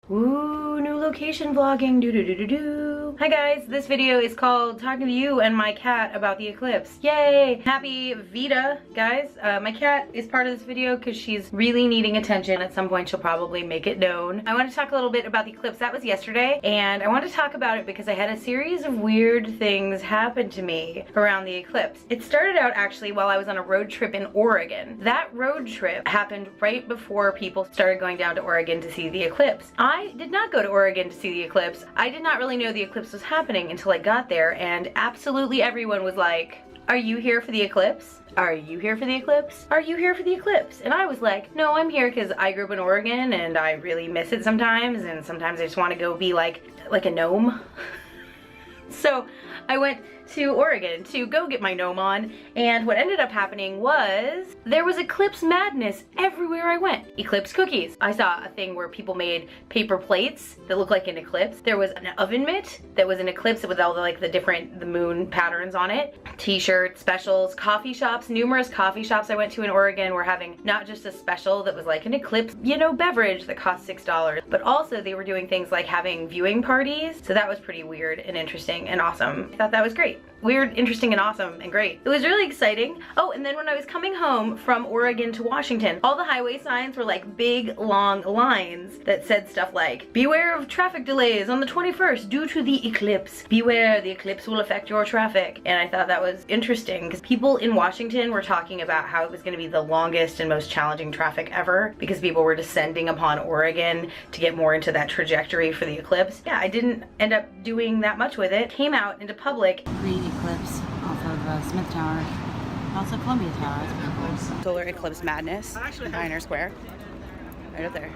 Ooh, new location vlogging, do. Hi guys, this video is called Talking to You and My Cat About the Eclipse. Yay! Happy VEDA, guys. My cat is part of this video because she's really needing attention. At some point she'll probably make it known. I want to talk a little bit about the eclipse. That was yesterday, and I want to talk about it because I had a series of weird things happen to me around the eclipse. It started out actually while I was on a road trip in Oregon. That road trip happened right before people started going down to Oregon to see the eclipse. I did not go to Oregon to see the eclipse. I did not really know the eclipse was happening until I got there, and absolutely everyone was like, "Are you here for the eclipse? Are you here for the eclipse? Are you here for the eclipse?" And I was like, no, I'm here because I grew up in Oregon and I really miss it sometimes, and sometimes I just want to go be like a gnome. So I went to Oregon to go get my gnome on, and what ended up happening was there was eclipse madness everywhere I went. Eclipse cookies. I saw a thing where people made paper plates that looked like an eclipse. There was an oven mitt that was an eclipse with all the moon patterns on it. T-shirts, specials, coffee shops. Numerous coffee shops I went to in Oregon were having not just a special that was like an eclipse, you know, beverage that cost $6, but also they were doing things like having viewing parties. So that was pretty weird and interesting and awesome. I thought that was great. Weird, interesting, and awesome, and great. It was really exciting. Oh, and then when I was coming home from Oregon to Washington, all the highway signs were like big, long lines that said stuff like, "Beware of traffic delays on the 21st due to the eclipse. Beware, the eclipse will affect your traffic." And I thought that was interesting because people in Washington were talking about how it was going to be the longest and most challenging traffic ever because people were descending upon Oregon to get more into that trajectory for the eclipse. Yeah, I didn't end up doing that much with it. Came out into public. Eclipse off of Smith Tower, also Columbia Tower. That's pretty cool. Solar eclipse madness, Pioneer Square, right up there.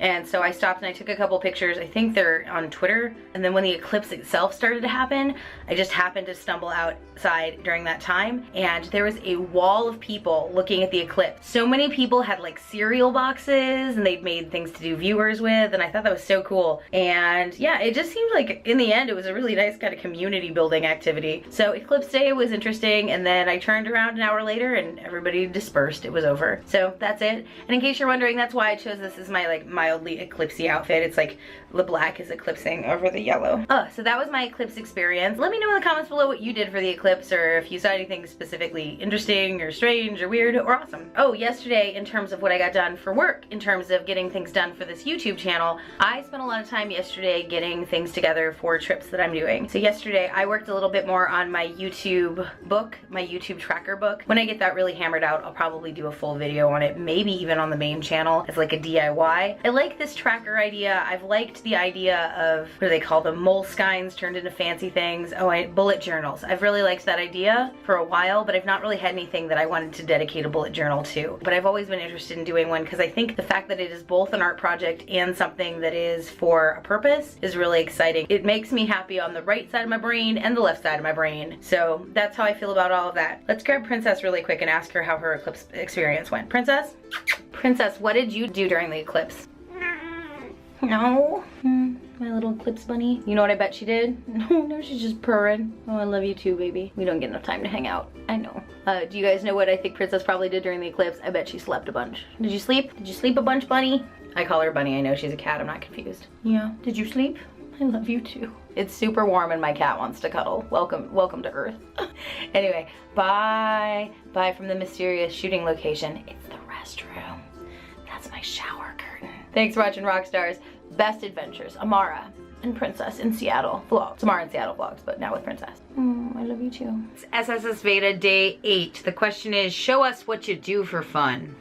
And so I stopped and I took a couple pictures. I think they're on Twitter. And then when the eclipse itself started to happen, I just happened to stumble outside during that time, and there was a wall of people looking at the eclipse. So many people had like cereal boxes and they'd made things to do viewers with, and I thought that was so cool. And yeah, it just seemed like in the end it was a really nice kind of community building activity. So Eclipse Day was interesting, and then I turned around an hour later and everybody dispersed. It was over. So that's it. And in case you're wondering, that's why I chose this as my like mildly eclipsey outfit. It's like the black is eclipsing over the yellow. So that was my eclipse experience. Let me know in the comments below what you did for the eclipse, or if you saw anything specifically interesting or strange or weird or awesome. Oh, yesterday, in terms of what I got done for work, in terms of getting things done for this YouTube channel, I spent a lot of time yesterday getting things together for trips that I'm doing. So yesterday I worked a little bit more on my YouTube book, my YouTube tracker book. When I get that really hammered out, I'll probably do a full video on it, maybe even on the main channel as like a DIY. I like this tracker idea. I've liked the idea of, what do they call them, moleskines turned into fancy things. Oh, bullet journals. I've really liked that idea for a while, but I've not really had anything that I wanted to dedicate a bullet journal to. But I've always been interested in doing one because I think the fact that it is both an art project and something that is for a purpose is really exciting. It makes me happy on the right side of my brain and the left side of my brain. So that's how I feel about all of that. Let's grab Princess really quick and ask her how her eclipse experience went. Princess? Princess, what did you do during the eclipse? No? My little eclipse bunny. You know what I bet she did? No, she's just purring. Oh, I love you too, baby. We don't get enough time to hang out. I know. Do you guys know what I think Princess probably did during the eclipse? I bet she slept a bunch. Did you sleep? Did you sleep a bunch, bunny? I call her Bunny. I know she's a cat. I'm not confused. Yeah. Did you sleep? I love you too. It's super warm and my cat wants to cuddle. Welcome to Earth. Anyway, bye. Bye from the mysterious shooting location. It's the restroom. That's my shower curtain. Thanks for watching Rockstars. Best Adventures, Amara and Princess in Seattle vlogs. It's Amara in Seattle vlogs, but now with Princess. I love you too. It's SSSVEDA day 8. The question is, show us what you do for fun.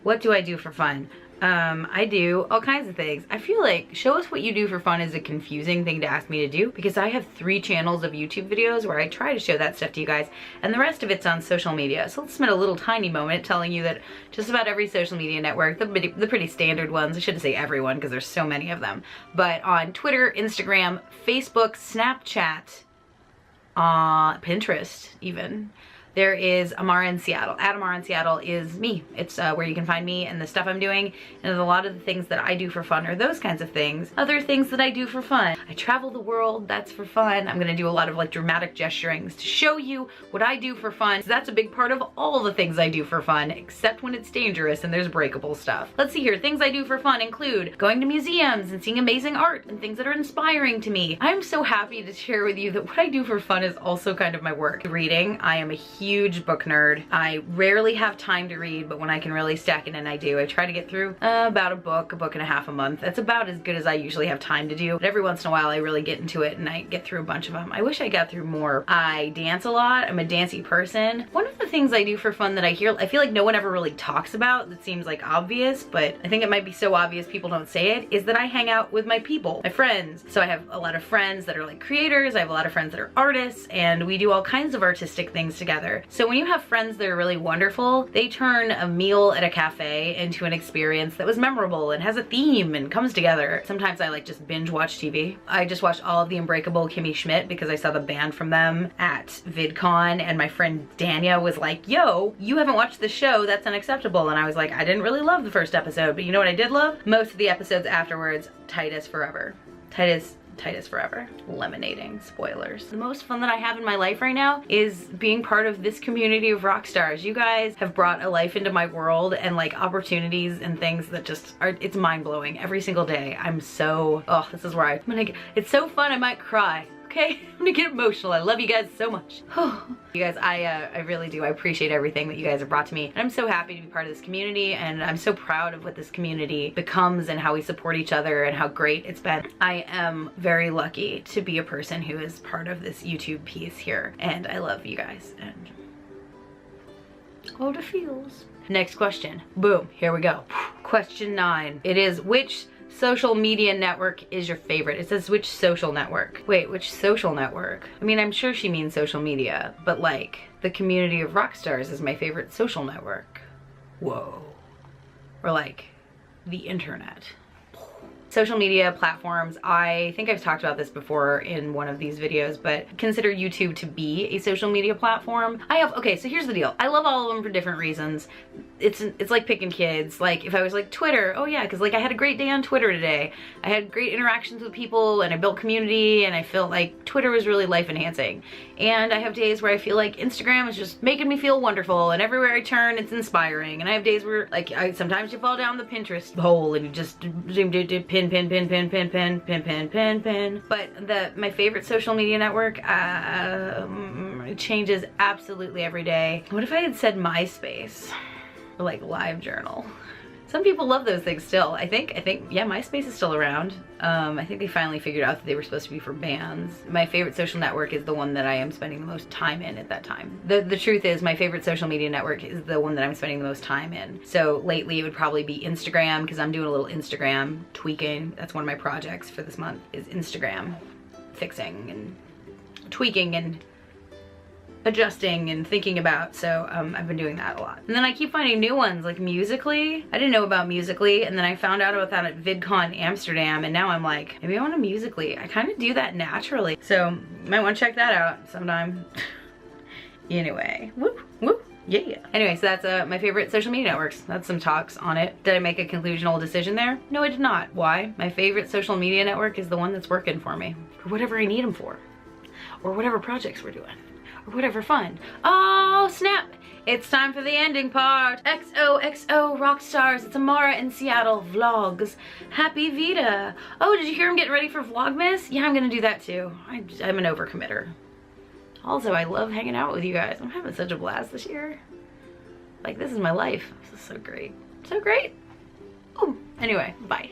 What do I do for fun? I do all kinds of things. I feel like show us what you do for fun is a confusing thing to ask me to do because I have 3 channels of YouTube videos where I try to show that stuff to you guys, and the rest of it's on social media. So let's spend a little tiny moment telling you that just about every social media network, the pretty standard ones, I shouldn't say everyone because there's so many of them, but on Twitter, Instagram, Facebook, Snapchat, Pinterest even, there is Amara In Seattle. At Amara In Seattle is me. It's where you can find me and the stuff I'm doing, and a lot of the things that I do for fun are those kinds of things. Other things that I do for fun. I travel the world, that's for fun. I'm gonna do a lot of like dramatic gesturings to show you what I do for fun. So that's a big part of all the things I do for fun, except when it's dangerous and there's breakable stuff. Let's see here, things I do for fun include going to museums and seeing amazing art and things that are inspiring to me. I'm so happy to share with you that what I do for fun is also kind of my work. Reading, I am a huge book nerd. I rarely have time to read, but when I can really stack it in, I do. I try to get through about a book and a half a month. That's about as good as I usually have time to do, but every once in a while I really get into it and I get through a bunch of them. I wish I got through more. I dance a lot. I'm a dancey person. One of the things I do for fun that I feel like no one ever really talks about, that seems like obvious, but I think it might be so obvious people don't say it, is that I hang out with my people, my friends. So I have a lot of friends that are like creators. I have a lot of friends that are artists, and we do all kinds of artistic things together. So when you have friends that are really wonderful, they turn a meal at a cafe into an experience that was memorable and has a theme and comes together. Sometimes I like just binge watch TV. I just watched all of the Unbreakable Kimmy Schmidt because I saw the band from them at VidCon, and my friend Dania was like, yo, you haven't watched the show, that's unacceptable. And I was like, I didn't really love the first episode, but you know what I did love? Most of the episodes afterwards, tight as forever. Tight as forever. Lemonading, spoilers. The most fun that I have in my life right now is being part of this community of rock stars. You guys have brought a life into my world and like opportunities and things that just are, it's mind-blowing every single day. I'm so, oh, this is where it's so fun I might cry. Okay, I'm gonna get emotional. I love you guys so much. You guys, I really do. I appreciate everything that you guys have brought to me. And I'm so happy to be part of this community, and I'm so proud of what this community becomes and how we support each other and how great it's been. I am very lucky to be a person who is part of this YouTube piece here, and I love you guys and all the feels. Next question. Boom, here we go. Question 9. It is, which social media network is your favorite? It says which social network. Wait, which social network? I mean, I'm sure she means social media, but like the community of rock stars is my favorite social network. Whoa. Or like the internet. Social media platforms, I think I've talked about this before in one of these videos, but consider YouTube to be a social media platform. Okay, so here's the deal. I love all of them for different reasons. It's like picking kids. Like if I was like Twitter, oh yeah, because like I had a great day on Twitter today. I had great interactions with people and I built community, and I felt like Twitter was really life enhancing. And I have days where I feel like Instagram is just making me feel wonderful, and everywhere I turn it's inspiring. And I have days where like sometimes you fall down the Pinterest hole and you just pin. But my favorite social media network, it changes absolutely every day. What if I had said MySpace? Or like LiveJournal? Some people love those things still. I think, yeah, MySpace is still around. I think they finally figured out that they were supposed to be for bands. My favorite social network is the one that I am spending the most time in at that time. The truth is, my favorite social media network is the one that I'm spending the most time in. So lately it would probably be Instagram, because I'm doing a little Instagram tweaking. That's one of my projects for this month, is Instagram fixing and tweaking and adjusting and thinking about. So I've been doing that a lot. And then I keep finding new ones, like Musical.ly. I didn't know about Musical.ly, and then I found out about that at VidCon Amsterdam, and now I'm like, maybe I want a Musical.ly. I kind of do that naturally. So you might want to check that out sometime. Anyway, whoop, whoop. Yeah. Anyway, so that's my favorite social media networks. That's some talks on it. Did I make a conclusional decision there? No, I did not. Why? My favorite social media network is the one that's working for me, for whatever I need them for, or whatever projects we're doing, or whatever fun. Oh snap, it's time for the ending part. XOXO Rockstars, it's Amara in Seattle vlogs. Happy VEDA. Oh, did you hear I'm getting ready for Vlogmas? Yeah, I'm gonna do that too. I'm an overcommitter. Also, I love hanging out with you guys. I'm having such a blast this year. Like, this is my life. This is so great. So great. Oh, anyway, bye.